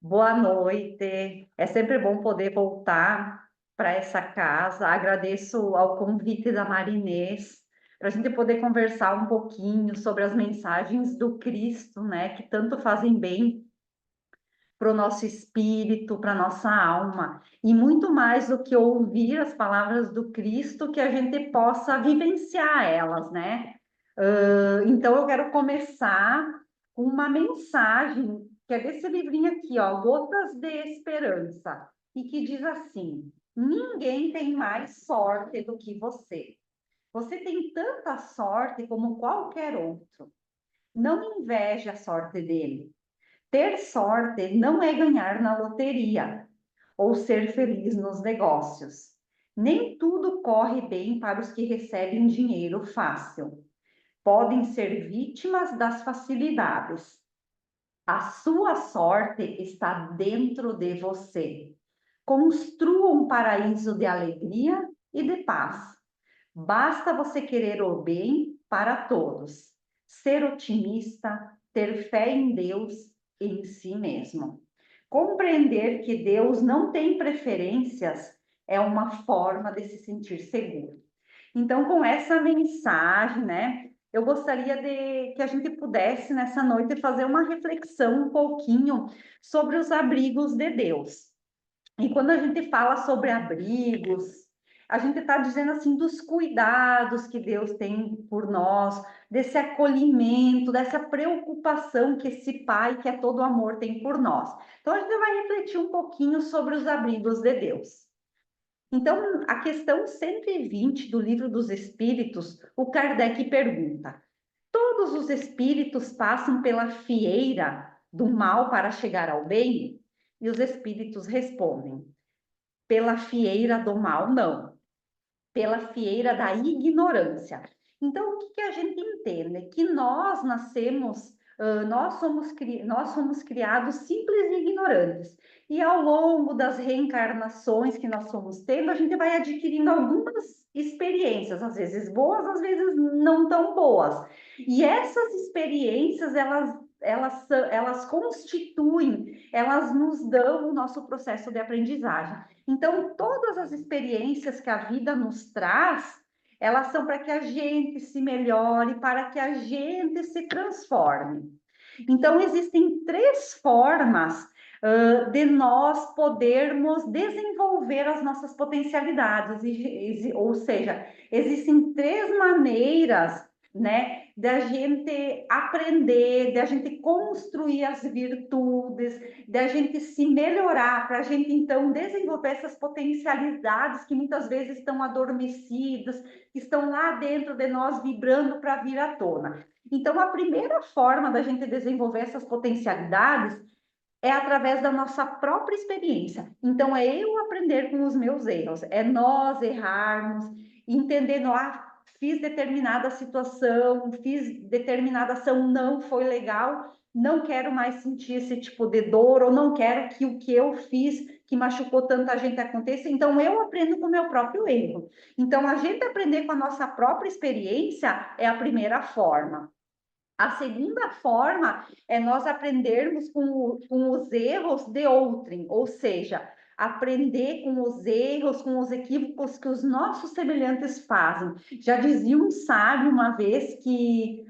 Boa noite. É sempre bom poder voltar para essa casa. Agradeço ao convite da Marinês para a gente poder conversar um pouquinho sobre as mensagens do Cristo, né, que tanto fazem bem para o nosso espírito, para a nossa alma, e muito mais do que ouvir as palavras do Cristo, que a gente possa vivenciar elas, né? Então eu quero começar com uma mensagem que é desse livrinho aqui, ó, Gotas de Esperança, e que diz assim: ninguém tem mais sorte do que você. Você tem tanta sorte como qualquer outro. Não inveje a sorte dele. Ter sorte não é ganhar na loteria ou ser feliz nos negócios. Nem tudo corre bem para os que recebem dinheiro fácil. Podem ser vítimas das facilidades. A sua sorte está dentro de você. Construa um paraíso de alegria e de paz. Basta você querer o bem para todos, ser otimista, ter fé em Deus e em si mesmo. Compreender que Deus não tem preferências é uma forma de se sentir seguro. Então, com essa mensagem, né, eu gostaria de que a gente pudesse nessa noite fazer uma reflexão um pouquinho sobre os abrigos de Deus. E quando a gente fala sobre abrigos, a gente está dizendo assim dos cuidados que Deus tem por nós, desse acolhimento, dessa preocupação que esse Pai, que é todo amor, tem por nós. Então a gente vai refletir um pouquinho sobre os abrigos de Deus. Então, a questão 120 do Livro dos Espíritos, o Kardec pergunta: todos os espíritos passam pela fieira do mal para chegar ao bem? E os espíritos respondem: pela fieira do mal, não, pela fieira da ignorância. Então, o que a gente entende? Que nós nascemos, nós somos criados simples e ignorantes. E ao longo das reencarnações que nós somos tendo, a gente vai adquirindo algumas experiências, às vezes boas, às vezes não tão boas. E essas experiências, elas constituem, elas nos dão o nosso processo de aprendizagem. Então, todas as experiências que a vida nos traz, elas são para que a gente se melhore, para que a gente se transforme. Então, existem três formas de nós podermos desenvolver as nossas potencialidades, ou seja, existem três maneiras, né, da gente aprender, da gente construir as virtudes, da gente se melhorar, para a gente então desenvolver essas potencialidades que muitas vezes estão adormecidas, que estão lá dentro de nós vibrando para vir à tona. Então, a primeira forma da gente desenvolver essas potencialidades é através da nossa própria experiência. Então, é eu aprender com os meus erros, é nós errarmos, entendendo, fiz determinada situação, fiz determinada ação, não foi legal, não quero mais sentir esse tipo de dor, ou não quero que o que eu fiz, que machucou tanta gente, aconteça. Então, eu aprendo com o meu próprio erro. Então, a gente aprender com a nossa própria experiência é a primeira forma. A segunda forma é nós aprendermos com os erros de outrem, ou seja, aprender com os erros, com os equívocos que os nossos semelhantes fazem. Já dizia um sábio uma vez que,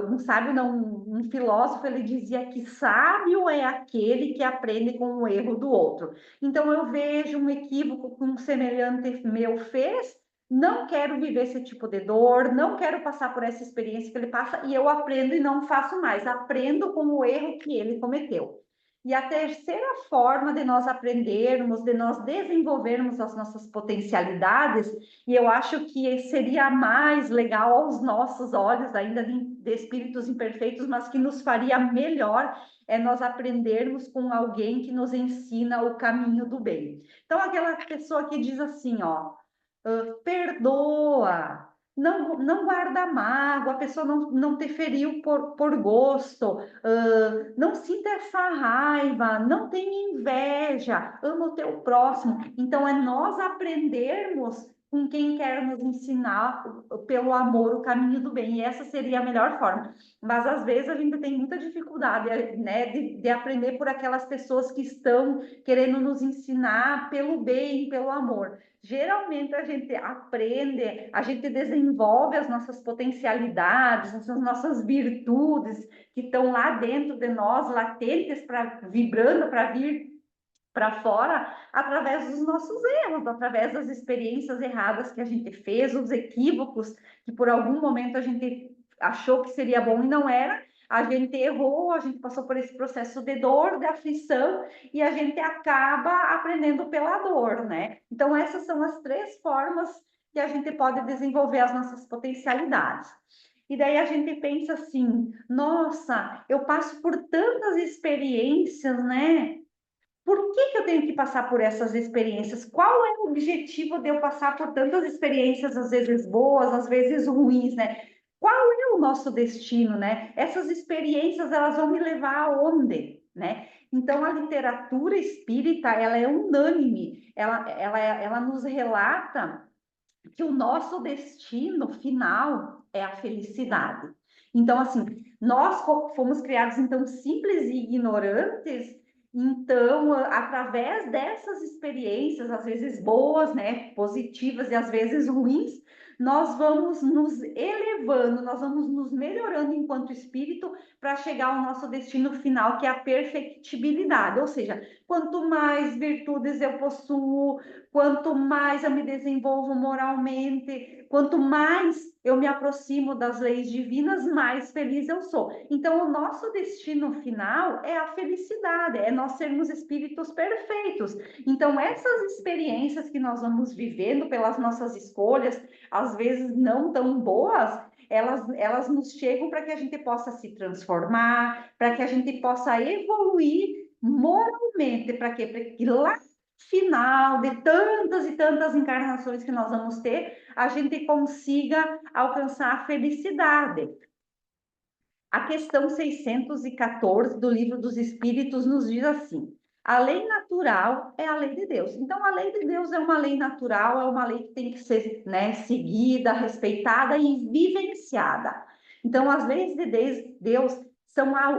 um sábio não, um filósofo, ele dizia que sábio é aquele que aprende com o erro do outro. Então eu vejo um equívoco que um semelhante meu fez, não quero viver esse tipo de dor, não quero passar por essa experiência que ele passa, e eu aprendo e não faço mais, aprendo com o erro que ele cometeu. E a terceira forma de nós aprendermos, de nós desenvolvermos as nossas potencialidades, e eu acho que seria mais legal aos nossos olhos, ainda de espíritos imperfeitos, mas que nos faria melhor, é nós aprendermos com alguém que nos ensina o caminho do bem. Então, aquela pessoa que diz assim, ó, perdoa, não guarda mágoa, a pessoa não te feriu por gosto, não sinta essa raiva, não tenha inveja, ama o teu próximo. Então, é nós aprendermos com quem quer nos ensinar pelo amor o caminho do bem. E essa seria a melhor forma. Mas às vezes a gente tem muita dificuldade, né, de aprender por aquelas pessoas que estão querendo nos ensinar pelo bem, pelo amor. Geralmente a gente aprende, a gente desenvolve as nossas potencialidades, as nossas virtudes que estão lá dentro de nós, latentes, vibrando para vir para fora, através dos nossos erros, através das experiências erradas que a gente fez, os equívocos que por algum momento a gente achou que seria bom e não era. A gente errou, a gente passou por esse processo de dor, de aflição, e a gente acaba aprendendo pela dor, né? Então, essas são as 3 formas que a gente pode desenvolver as nossas potencialidades. E daí a gente pensa assim: nossa, eu passo por tantas experiências, né? Por que eu tenho que passar por essas experiências? Qual é o objetivo de eu passar por tantas experiências, às vezes boas, às vezes ruins, né? Qual é o nosso destino, né? Essas experiências, elas vão me levar aonde, né? Então, a literatura espírita, ela é unânime, ela nos relata que o nosso destino final é a felicidade. Então, assim, nós fomos criados, então, simples e ignorantes, então, através dessas experiências, às vezes boas, né, positivas e às vezes ruins, nós vamos nos elevando, nós vamos nos melhorando enquanto espírito para chegar ao nosso destino final, que é a perfectibilidade. Ou seja, quanto mais virtudes eu possuo, quanto mais eu me desenvolvo moralmente, quanto mais eu me aproximo das leis divinas, mais feliz eu sou. Então, o nosso destino final é a felicidade, é nós sermos espíritos perfeitos. Então, essas experiências que nós vamos vivendo pelas nossas escolhas, às vezes não tão boas, elas nos chegam para que a gente possa se transformar, para que a gente possa evoluir moralmente, para quê? Para que lá final de tantas e tantas encarnações que nós vamos ter, a gente consiga alcançar a felicidade. A questão 614 do Livro dos Espíritos nos diz assim: a lei natural é a lei de Deus. Então, a lei de Deus é uma lei natural, é uma lei que tem que ser, né, seguida, respeitada e vivenciada. Então, as leis de Deus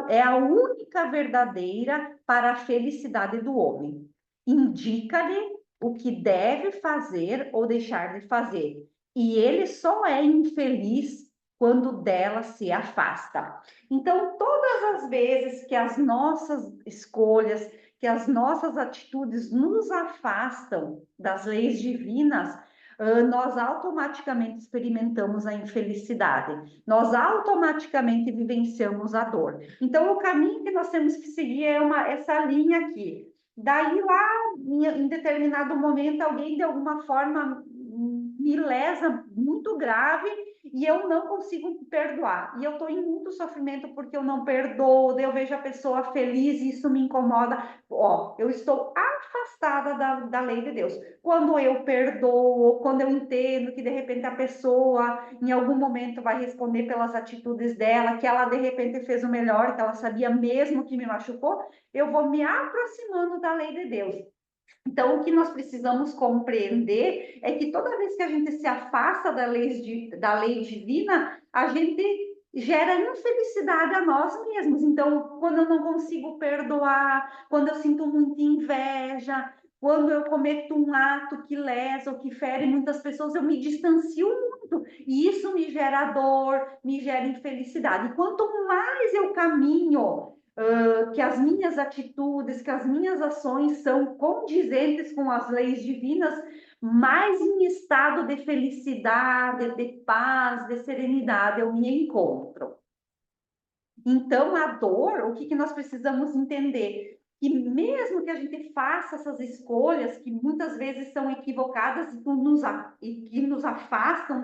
é a única verdadeira para a felicidade do homem. Indica-lhe o que deve fazer ou deixar de fazer. E ele só é infeliz quando dela se afasta. Então, todas as vezes que as nossas escolhas, que as nossas atitudes nos afastam das leis divinas, nós automaticamente experimentamos a infelicidade, nós automaticamente vivenciamos a dor. Então, o caminho que nós temos que seguir é essa linha aqui. Daí, lá, em determinado momento, alguém, de alguma forma, me lesa muito grave e eu não consigo perdoar. E eu estou em muito sofrimento porque eu não perdoo, daí eu vejo a pessoa feliz e isso me incomoda. Ó, eu estou afastada da lei de Deus. Quando eu perdoo, quando eu entendo que de repente a pessoa em algum momento vai responder pelas atitudes dela, que ela de repente fez o melhor, que ela sabia mesmo que me machucou, eu vou me aproximando da lei de Deus. Então, o que nós precisamos compreender é que toda vez que a gente se afasta da lei divina, a gente gera infelicidade a nós mesmos. Então, quando eu não consigo perdoar, quando eu sinto muita inveja, quando eu cometo um ato que lesa ou que fere muitas pessoas, eu me distancio muito. E isso me gera dor, me gera infelicidade. E quanto mais eu caminho que as minhas atitudes, que as minhas ações são condizentes com as leis divinas, mais em estado de felicidade, de paz, de serenidade eu me encontro. Então, a dor, o que nós precisamos entender? Que mesmo que a gente faça essas escolhas, que muitas vezes são equivocadas e que nos afastam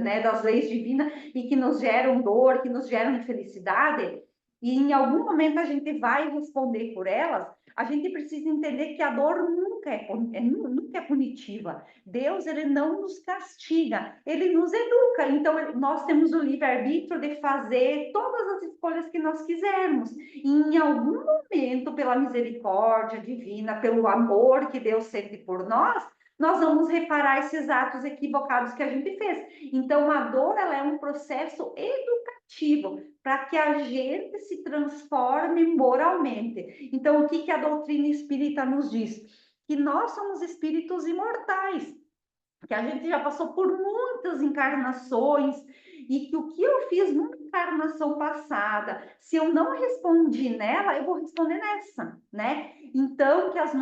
né, das leis divinas e que nos geram dor, que nos geram infelicidade, e em algum momento a gente vai responder por elas, a gente precisa entender que a dor nunca é punitiva. Deus, ele não nos castiga, ele nos educa. Então, nós temos o livre-arbítrio de fazer todas as escolhas que nós quisermos. E em algum momento, pela misericórdia divina, pelo amor que Deus sente por nós, nós vamos reparar esses atos equivocados que a gente fez. Então, a dor, ela é um processo educativo para que a gente se transforme moralmente. Então, o que que a doutrina espírita nos diz? Que nós somos espíritos imortais, que a gente já passou por muitas encarnações e que o que eu fiz numa encarnação passada, se eu não respondi nela, eu vou responder nessa, né? Então, que as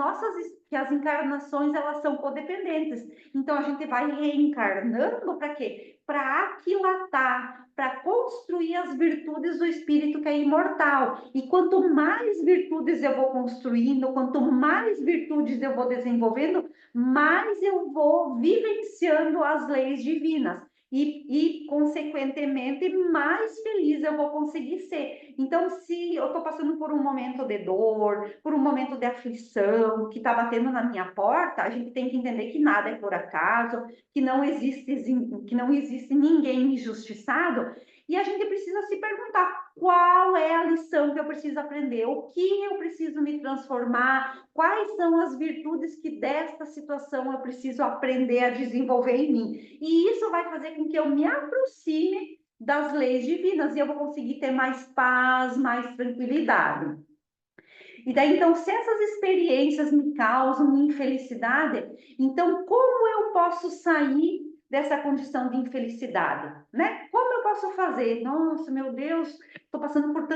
encarnações, elas são codependentes. Então, a gente vai reencarnando para quê? Para aquilatar, para construir as virtudes do espírito que é imortal. E quanto mais virtudes eu vou construindo, quanto mais virtudes eu vou desenvolvendo, mais eu vou vivenciando as leis divinas consequentemente, mais feliz eu vou conseguir ser. Então, se eu estou passando por um momento de dor, por um momento de aflição, que está batendo na minha porta, a gente tem que entender que nada é por acaso, que não existe ninguém injustiçado, e a gente precisa se perguntar qual é a lição que eu preciso aprender, o que eu preciso me transformar, quais são as virtudes que desta situação eu preciso aprender a desenvolver em mim. E isso vai fazer com que eu me aproxime das leis divinas e eu vou conseguir ter mais paz, mais tranquilidade. E daí, então, se essas experiências me causam infelicidade, então como eu posso sair dessa condição de infelicidade, né? Como eu posso fazer? Nossa, meu Deus, estou passando por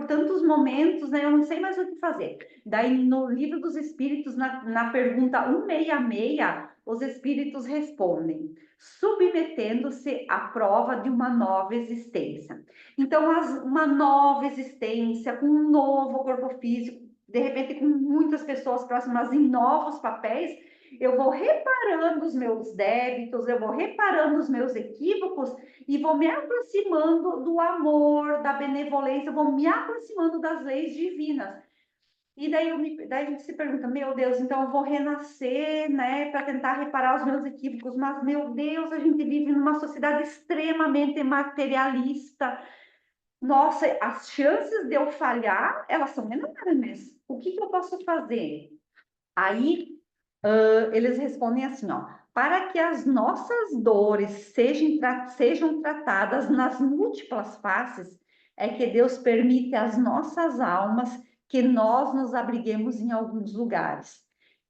tantos momentos, né? Eu não sei mais o que fazer. Daí, no Livro dos Espíritos, na pergunta 166, os Espíritos respondem, submetendo-se à prova de uma nova existência. Então, uma nova existência, com um novo corpo físico, de repente com muitas pessoas próximas em novos papéis, eu vou reparando os meus débitos, eu vou reparando os meus equívocos e vou me aproximando do amor, da benevolência, eu vou me aproximando das leis divinas. E daí a gente se pergunta, meu Deus, então eu vou renascer, né, para tentar reparar os meus equívocos, mas, meu Deus, a gente vive numa sociedade extremamente materialista. Nossa, as chances de eu falhar, elas são enormes. O que que eu posso fazer? Aí, eles respondem assim, ó, para que as nossas dores sejam tratadas nas múltiplas faces, é que Deus permite às nossas almas que nós nos abriguemos em alguns lugares.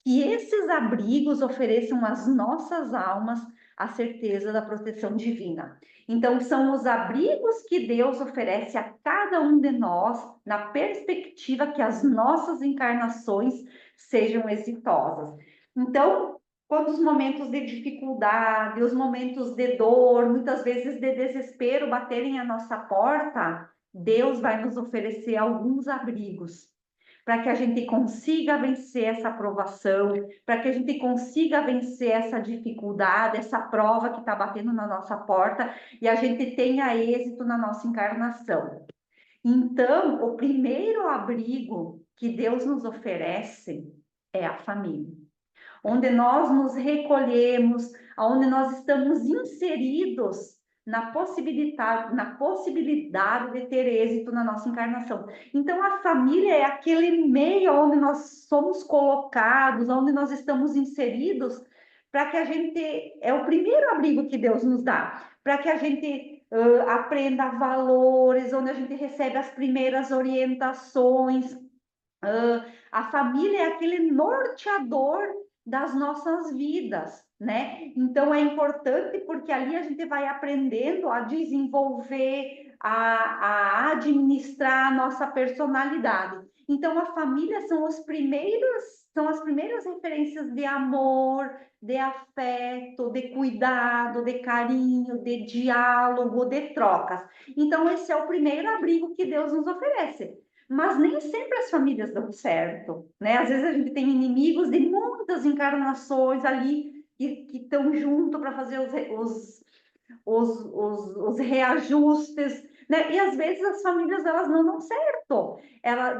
Que esses abrigos ofereçam às nossas almas a certeza da proteção divina. Então, são os abrigos que Deus oferece a cada um de nós, na perspectiva que as nossas encarnações sejam exitosas. Então, quando os momentos de dificuldade, os momentos de dor, muitas vezes de desespero baterem a nossa porta, Deus vai nos oferecer alguns abrigos para que a gente consiga vencer essa provação, para que a gente consiga vencer essa dificuldade, essa prova que está batendo na nossa porta e a gente tenha êxito na nossa encarnação. Então, o primeiro abrigo que Deus nos oferece é a família, onde nós nos recolhemos, onde nós estamos inseridos na possibilidade de ter êxito na nossa encarnação. Então, a família é aquele meio onde nós somos colocados, onde nós estamos inseridos, para que a gente, é o primeiro abrigo que Deus nos dá, para que a gente aprenda valores, onde a gente recebe as primeiras orientações. A família é aquele norteador das nossas vidas, né? Então é importante porque ali a gente vai aprendendo a desenvolver, a administrar a nossa personalidade. Então a família são as primeiras referências de amor, de afeto, de cuidado, de carinho, de diálogo, de trocas. Então esse é o primeiro abrigo que Deus nos oferece. Mas nem sempre as famílias dão certo, né? Às vezes a gente tem inimigos de muitas encarnações ali que estão junto para fazer os reajustes, né? E às vezes as famílias elas não dão certo.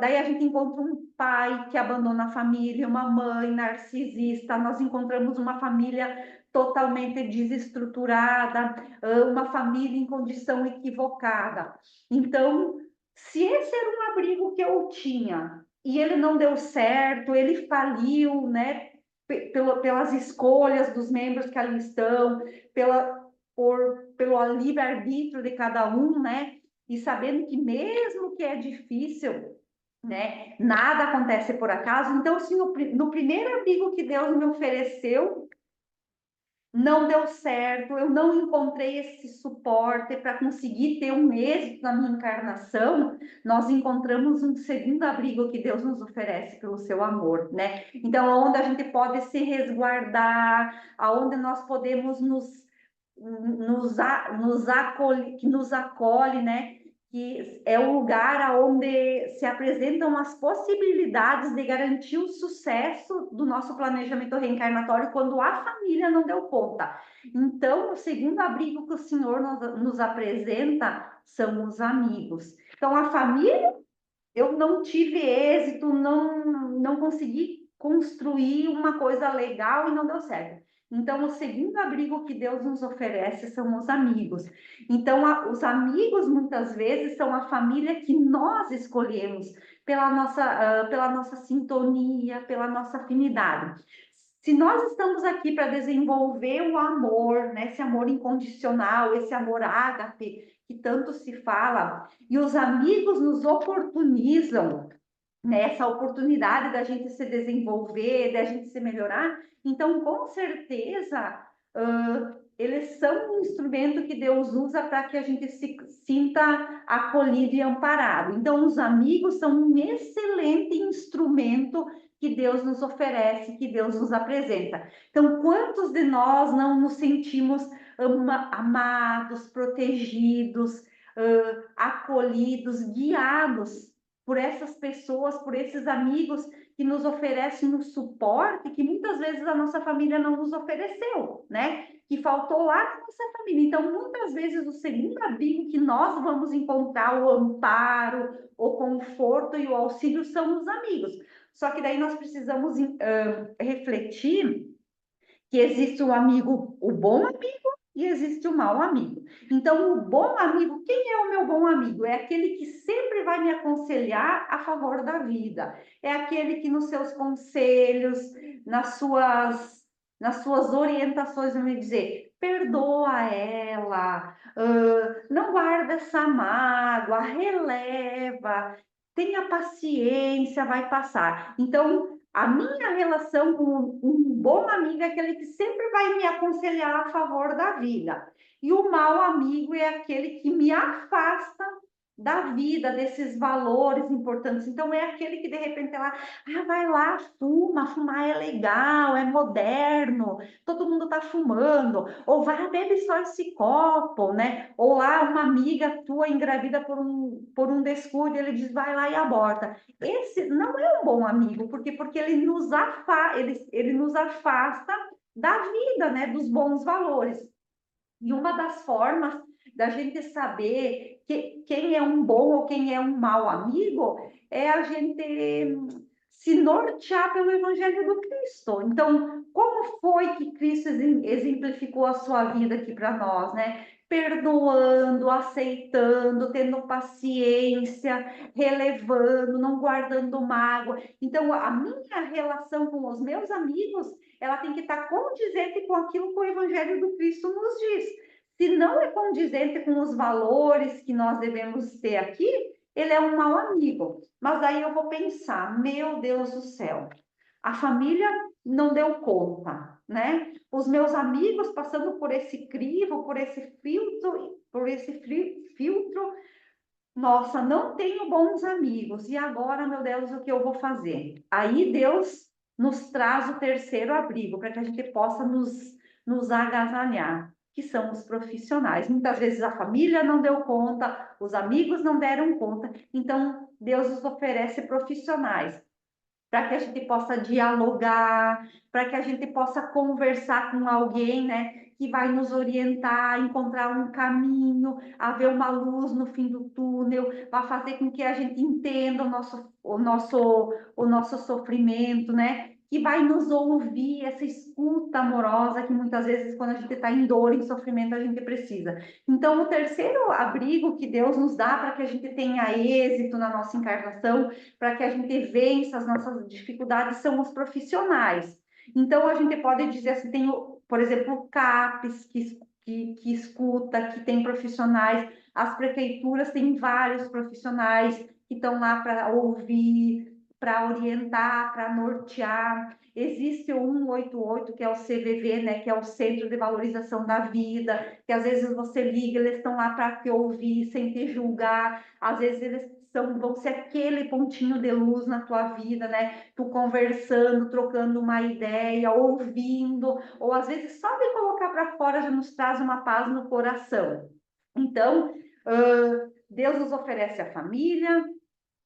Daí a gente encontra um pai que abandona a família, uma mãe narcisista, nós encontramos uma família totalmente desestruturada, uma família em condição equivocada. Então, se esse era um abrigo que eu tinha e ele não deu certo, ele faliu, né? pelas escolhas dos membros que ali estão, pelo livre-arbítrio de cada um, né? E sabendo que mesmo que é difícil, né? Nada acontece por acaso. Então, assim, no primeiro abrigo que Deus me ofereceu, não deu certo, eu não encontrei esse suporte para conseguir ter um êxito na minha encarnação, nós encontramos um segundo abrigo que Deus nos oferece pelo seu amor, né? Então, onde a gente pode se resguardar, aonde nós podemos que nos acolhe, né? Que é o lugar onde se apresentam as possibilidades de garantir o sucesso do nosso planejamento reencarnatório quando a família não deu conta. Então, o segundo abrigo que o Senhor nos apresenta são os amigos. Então, a família, eu não tive êxito, não consegui construir uma coisa legal e não deu certo. Então, o segundo abrigo que Deus nos oferece são os amigos. Então, os amigos, muitas vezes, são a família que nós escolhemos pela nossa sintonia, pela nossa afinidade. Se nós estamos aqui para desenvolver o amor, né, esse amor incondicional, esse amor ágape, que tanto se fala, e os amigos nos oportunizam, né, essa oportunidade da gente se desenvolver, da gente se melhorar, então, com certeza, eles são um instrumento que Deus usa para que a gente se sinta acolhido e amparado. Então, os amigos são um excelente instrumento que Deus nos oferece, que Deus nos apresenta. Então, quantos de nós não nos sentimos amados, protegidos, acolhidos, guiados por essas pessoas, por esses amigos que nos oferecem um suporte que muitas vezes a nossa família não nos ofereceu, né? Que faltou lá na nossa família. Então, muitas vezes o segundo abrigo que nós vamos encontrar o amparo, o conforto e o auxílio são os amigos. Só que daí nós precisamos refletir que existe o amigo, o bom amigo e existe o mau amigo. Então, o bom amigo, quem é o meu bom amigo? É aquele que sempre vai me aconselhar a favor da vida. É aquele que nos seus conselhos, nas suas orientações, vai me dizer, perdoa ela, não guarda essa mágoa, releva, tenha paciência, vai passar. Então, a minha relação com um bom amigo é aquele que sempre vai me aconselhar a favor da vida. E o mau amigo é aquele que me afasta da vida, desses valores importantes. Então, é aquele que, de repente, ela, vai lá, fumar é legal, é moderno, todo mundo está fumando. Ou vai, bebe só esse copo, né? Ou lá, uma amiga tua engravida por um descuido, ele diz, vai lá e aborta. Esse não é um bom amigo, porque ele nos afasta da vida, né? Dos bons valores. E uma das formas da gente saber quem é um bom ou quem é um mau amigo é a gente se nortear pelo Evangelho do Cristo. Então, como foi que Cristo exemplificou a sua vida aqui para nós, né? Perdoando, aceitando, tendo paciência, relevando, não guardando mágoa. Então, a minha relação com os meus amigos, ela tem que estar condizente com aquilo que o Evangelho do Cristo nos diz. Se não é condizente com os valores que nós devemos ter aqui, ele é um mau amigo. Mas aí eu vou pensar, meu Deus do céu, a família não deu conta, né? Os meus amigos passando por esse crivo, por esse filtro, nossa, não tenho bons amigos. E agora, meu Deus, o que eu vou fazer? Aí Deus nos traz o terceiro abrigo para que a gente possa nos agasalhar, que são os profissionais. Muitas vezes a família não deu conta, os amigos não deram conta. Então, Deus nos oferece profissionais para que a gente possa dialogar, para que a gente possa conversar com alguém, né, que vai nos orientar, encontrar um caminho, a ver uma luz no fim do túnel, vai fazer com que a gente entenda o nosso sofrimento, né? Que vai nos ouvir, essa escuta amorosa que muitas vezes, quando a gente está em dor, em sofrimento, a gente precisa. Então, o terceiro abrigo que Deus nos dá para que a gente tenha êxito na nossa encarnação, para que a gente vença as nossas dificuldades, são os profissionais. Então, a gente pode dizer assim, tem, por exemplo, o CAPES, que escuta, que tem profissionais, as prefeituras têm vários profissionais que estão lá para ouvir, para orientar, para nortear. Existe o 188, que é o CVV, né, que é o Centro de Valorização da Vida, que às vezes você liga, eles estão lá para te ouvir, sem te julgar, às vezes eles vão ser aquele pontinho de luz na tua vida, né? Tu conversando, trocando uma ideia, ouvindo, ou às vezes só de colocar para fora já nos traz uma paz no coração. Então, Deus nos oferece a família,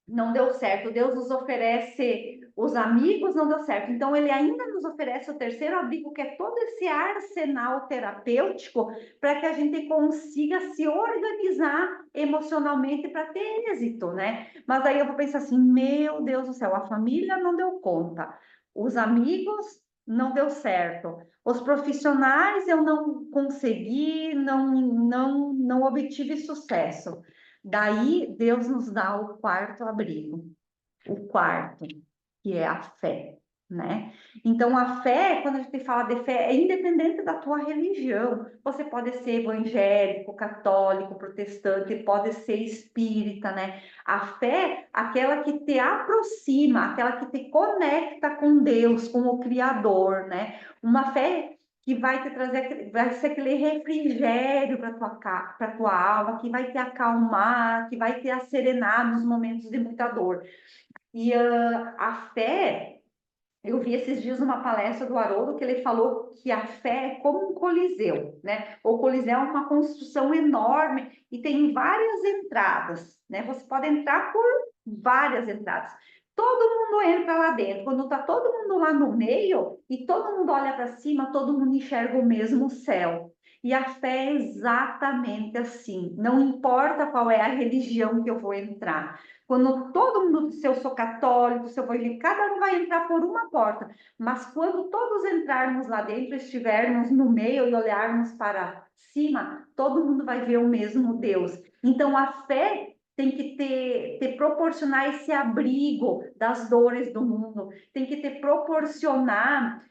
não deu certo. Deus nos oferece os amigos, não deu certo. Então, ele ainda nos oferece o terceiro abrigo, que é todo esse arsenal terapêutico, para que a gente consiga se organizar emocionalmente para ter êxito, né? Mas aí eu vou pensar assim, meu Deus do céu, a família não deu conta, os amigos não deu certo, os profissionais eu não consegui, não obtive sucesso. Daí Deus nos dá o quarto abrigo, o quarto, que é a fé, né? Então a fé, quando a gente fala de fé, é independente da tua religião. Você pode ser evangélico, católico, protestante, pode ser espírita, né? A fé, aquela que te aproxima, aquela que te conecta com Deus, com o Criador, né? Uma fé que vai te trazer, vai ser aquele refrigério para tua alma, que vai te acalmar, que vai te acerenar nos momentos de muita dor. E a fé, eu vi esses dias uma palestra do Haroldo que ele falou que a fé é como um coliseu, né? O coliseu é uma construção enorme e tem várias entradas, né? Você pode entrar por várias entradas. Todo mundo entra lá dentro. Quando está todo mundo lá no meio e todo mundo olha para cima, todo mundo enxerga o mesmo céu. E a fé é exatamente assim. Não importa qual é a religião que eu vou entrar. Quando todo mundo, se eu sou católico, se eu vou, cada um vai entrar por uma porta, mas quando todos entrarmos lá dentro, estivermos no meio e olharmos para cima, todo mundo vai ver o mesmo Deus. Então a fé tem que ter proporcionar esse abrigo das dores do mundo, tem que ter proporcionar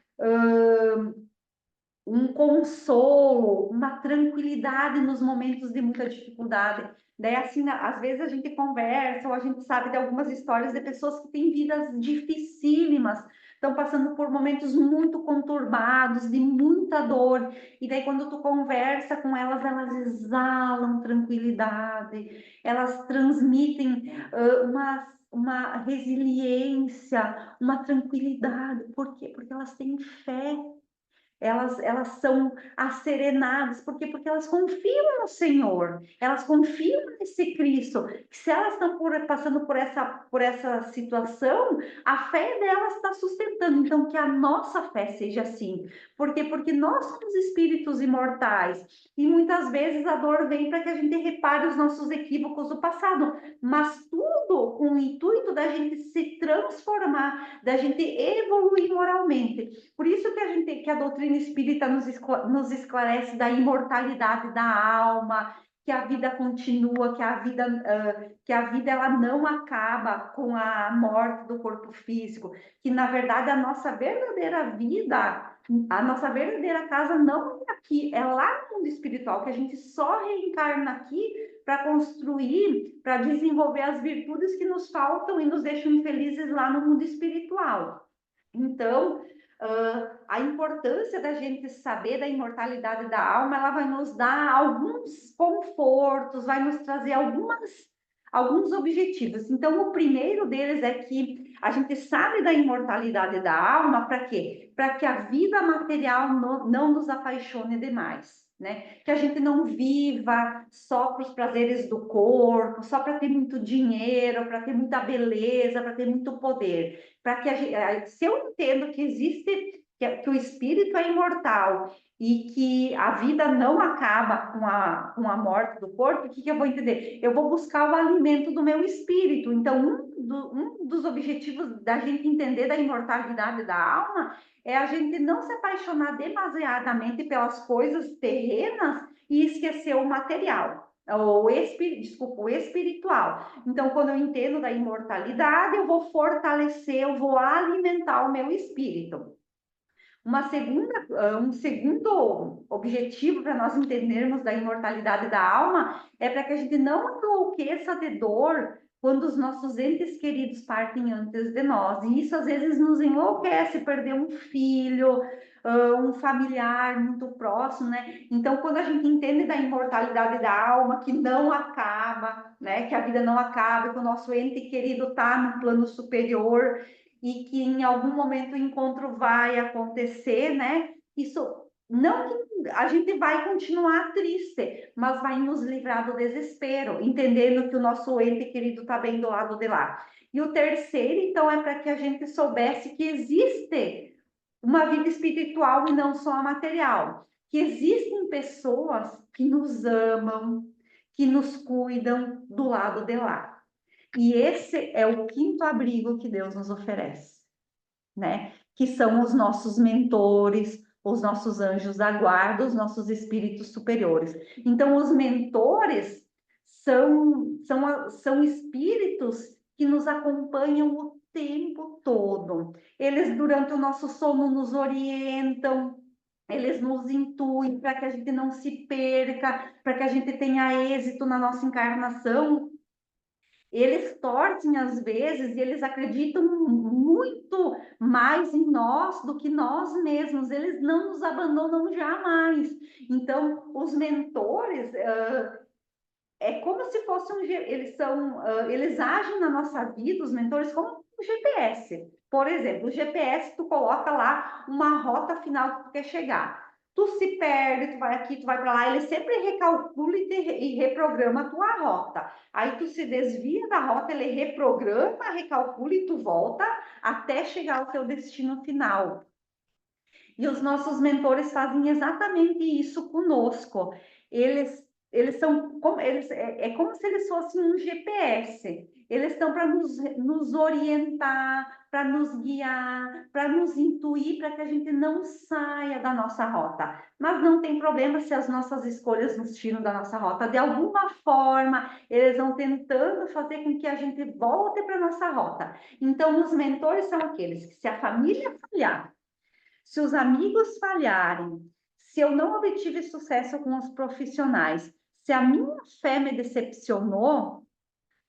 um consolo, uma tranquilidade nos momentos de muita dificuldade. Daí, assim, às vezes a gente conversa ou a gente sabe de algumas histórias de pessoas que têm vidas dificílimas, estão passando por momentos muito conturbados, de muita dor. E daí, quando tu conversa com elas, elas exalam tranquilidade, elas transmitem uma resiliência, uma tranquilidade. Por quê? Porque elas têm fé, elas são asserenadas, por quê? Porque elas confiam no Senhor, elas confiam nesse Cristo, que se elas estão passando por essa situação, a fé delas está sustentando, então que a nossa fé seja assim, por quê? Porque nós somos espíritos imortais, e muitas vezes a dor vem para que a gente repare os nossos equívocos do passado, mas tudo com o intuito da gente se transformar, da gente evoluir moralmente. Por isso que a doutrina espírita nos esclarece da imortalidade da alma, que a vida continua, que a vida ela não acaba com a morte do corpo físico, que na verdade a nossa verdadeira vida, a nossa verdadeira casa não é aqui, é lá no mundo espiritual, que a gente só reencarna aqui para construir, para desenvolver as virtudes que nos faltam e nos deixam infelizes lá no mundo espiritual. Então, a importância da gente saber da imortalidade da alma, ela vai nos dar alguns confortos, vai nos trazer alguns objetivos. Então, o primeiro deles é que a gente sabe da imortalidade da alma para quê? Para que a vida material não nos apaixone demais. Né? Que a gente não viva só para os prazeres do corpo, só para ter muito dinheiro, para ter muita beleza, para ter muito poder. Para que se eu entendo que existe, que o espírito é imortal e que a vida não acaba com a morte do corpo, o que eu vou entender? Eu vou buscar o alimento do meu espírito. Então, um dos objetivos da gente entender da imortalidade da alma é a gente não se apaixonar demasiadamente pelas coisas terrenas e esquecer o material. O espiritual. Então, quando eu entendo da imortalidade, eu vou fortalecer, eu vou alimentar o meu espírito. Um segundo objetivo para nós entendermos da imortalidade da alma é para que a gente não enlouqueça de dor quando os nossos entes queridos partem antes de nós. E isso às vezes nos enlouquece, perder um filho, um familiar muito próximo, né? Então, quando a gente entende da imortalidade da alma, que não acaba, né? Que a vida não acaba, que o nosso ente querido está no plano superior e que em algum momento o encontro vai acontecer, né? Isso não que a gente vai continuar triste, mas vai nos livrar do desespero, entendendo que o nosso ente querido está bem do lado de lá. E o terceiro, então, é para que a gente soubesse que existe uma vida espiritual e não só a material, que existem pessoas que nos amam, que nos cuidam do lado de lá. E esse é o quinto abrigo que Deus nos oferece, né? Que são os nossos mentores, os nossos anjos da guarda, os nossos espíritos superiores. Então, os mentores são espíritos que nos acompanham o tempo todo. Eles, durante o nosso sono, nos orientam, eles nos intuem para que a gente não se perca, para que a gente tenha êxito na nossa encarnação. Eles torcem às vezes e eles acreditam muito mais em nós do que nós mesmos. Eles não nos abandonam jamais. Então, os mentores é como se fosse eles agem na nossa vida, os mentores, como um GPS. Por exemplo, o GPS, tu coloca lá uma rota final que tu quer chegar. Tu se perde, tu vai aqui, tu vai para lá, ele sempre recalcula e reprograma a tua rota. Aí tu se desvia da rota, ele reprograma, recalcula e tu volta até chegar ao teu destino final. E os nossos mentores fazem exatamente isso conosco. Eles são como é como se eles fossem um GPS. Eles estão para nos orientar, para nos guiar, para nos intuir, para que a gente não saia da nossa rota. Mas não tem problema se as nossas escolhas nos tiram da nossa rota. De alguma forma, eles vão tentando fazer com que a gente volte para a nossa rota. Então, os mentores são aqueles que, se a família falhar, se os amigos falharem, se eu não obtive sucesso com os profissionais, se a minha fé me decepcionou,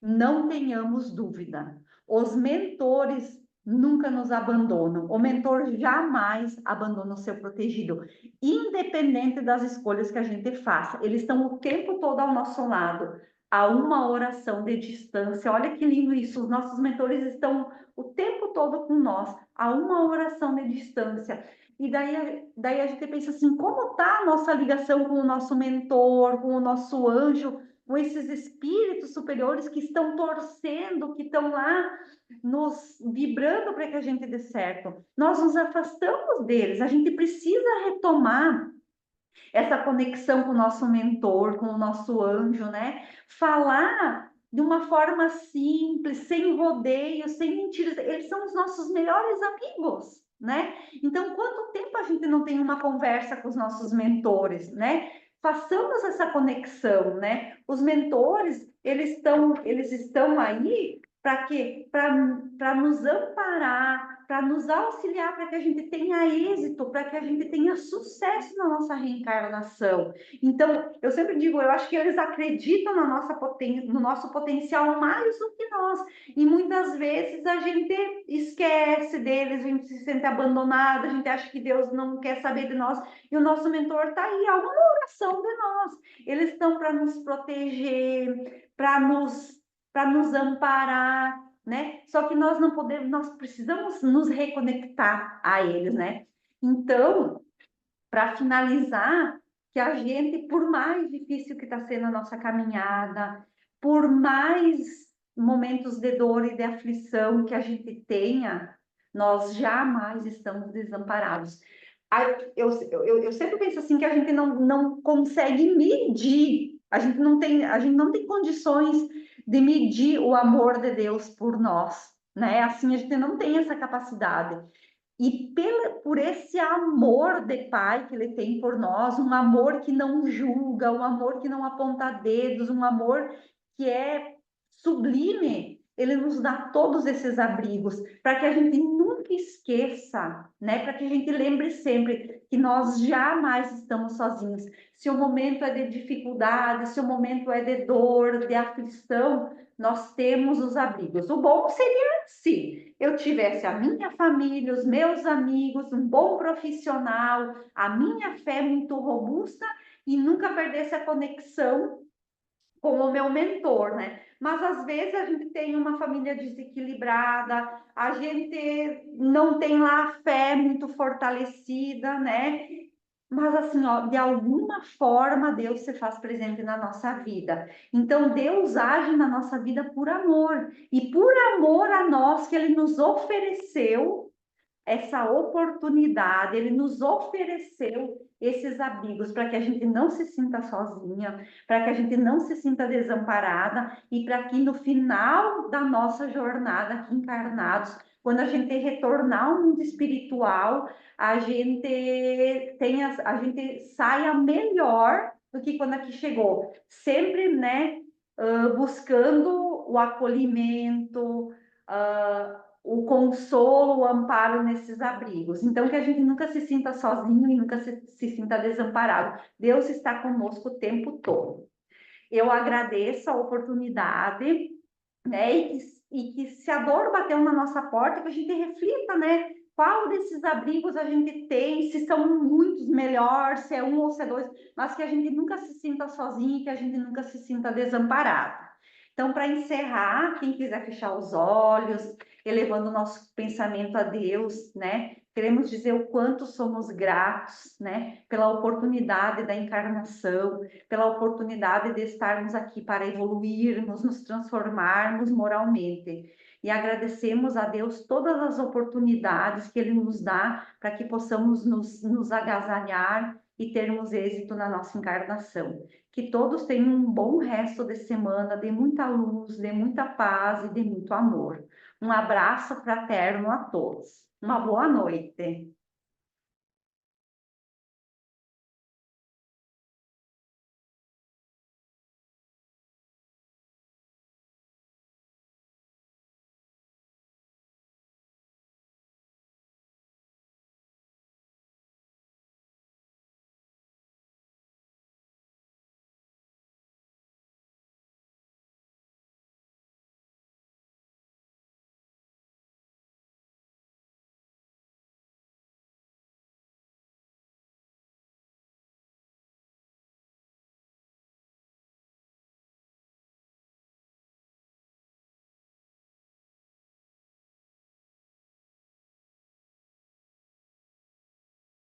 não tenhamos dúvida. Os mentores nunca nos abandonam. O mentor jamais abandona o seu protegido, independente das escolhas que a gente faça. Eles estão o tempo todo ao nosso lado, a uma oração de distância. Olha que lindo isso. Os nossos mentores estão o tempo todo com nós, a uma oração de distância. E daí a gente pensa assim, como está a nossa ligação com o nosso mentor, com o nosso anjo, com esses espíritos superiores que estão torcendo, que estão lá nos vibrando para que a gente dê certo. Nós nos afastamos deles, a gente precisa retomar essa conexão com o nosso mentor, com o nosso anjo, né? Falar de uma forma simples, sem rodeios, sem mentiras. Eles são os nossos melhores amigos, né? Então, quanto tempo a gente não tem uma conversa com os nossos mentores, né? Façamos essa conexão, né? Os mentores, eles estão aí para quê? Para nos amparar, para nos auxiliar, para que a gente tenha êxito, para que a gente tenha sucesso na nossa reencarnação. Então, eu sempre digo, eu acho que eles acreditam na no nosso potencial mais do que nós. E muitas vezes a gente esquece deles, a gente se sente abandonado, a gente acha que Deus não quer saber de nós. E o nosso mentor está aí, a uma oração de nós. Eles estão para nos proteger, para nos amparar, né? Só que nós não podemos, nós precisamos nos reconectar a eles, né? Então, para finalizar, que a gente, por mais difícil que está sendo a nossa caminhada, por mais momentos de dor e de aflição que a gente tenha, nós jamais estamos desamparados. Eu sempre penso assim que a gente não consegue medir, a gente não tem condições de medir o amor de Deus por nós, né? Assim, a gente não tem essa capacidade. E por esse amor de pai que ele tem por nós, um amor que não julga, um amor que não aponta dedos, um amor que é sublime, Ele nos dá todos esses abrigos para que a gente nunca esqueça, né? Para que a gente lembre sempre que nós jamais estamos sozinhos. Se o momento é de dificuldade, se o momento é de dor, de aflição, nós temos os abrigos. O bom seria se eu tivesse a minha família, os meus amigos, um bom profissional, a minha fé muito robusta e nunca perdesse a conexão com o meu mentor, né? Mas às vezes a gente tem uma família desequilibrada, a gente não tem lá a fé muito fortalecida, né? Mas assim, ó, de alguma forma Deus se faz presente na nossa vida. Então Deus age na nossa vida por amor. E por amor a nós que Ele nos ofereceu essa oportunidade, ele nos ofereceu esses abrigos para que a gente não se sinta sozinha, para que a gente não se sinta desamparada e para que no final da nossa jornada aqui encarnados, quando a gente retornar ao mundo espiritual, a gente tenha, a gente saia melhor do que quando aqui chegou, sempre, né, buscando o acolhimento, o consolo, o amparo nesses abrigos. Então, que a gente nunca se sinta sozinho e nunca se sinta desamparado. Deus está conosco o tempo todo. Eu agradeço a oportunidade, né? E que se a dor bateu na nossa porta, que a gente reflita, né? Qual desses abrigos a gente tem, se são muitos, melhor, se é um ou se é dois, mas que a gente nunca se sinta sozinho, que a gente nunca se sinta desamparado. Então, para encerrar, quem quiser fechar os olhos, elevando o nosso pensamento a Deus, né? Queremos dizer o quanto somos gratos, né? Pela oportunidade da encarnação, pela oportunidade de estarmos aqui para evoluirmos, nos transformarmos moralmente. E agradecemos a Deus todas as oportunidades que Ele nos dá para que possamos nos agasalhar e termos êxito na nossa encarnação. Que todos tenham um bom resto de semana, de muita luz, de muita paz e de muito amor. Um abraço fraterno a todos. Uma boa noite.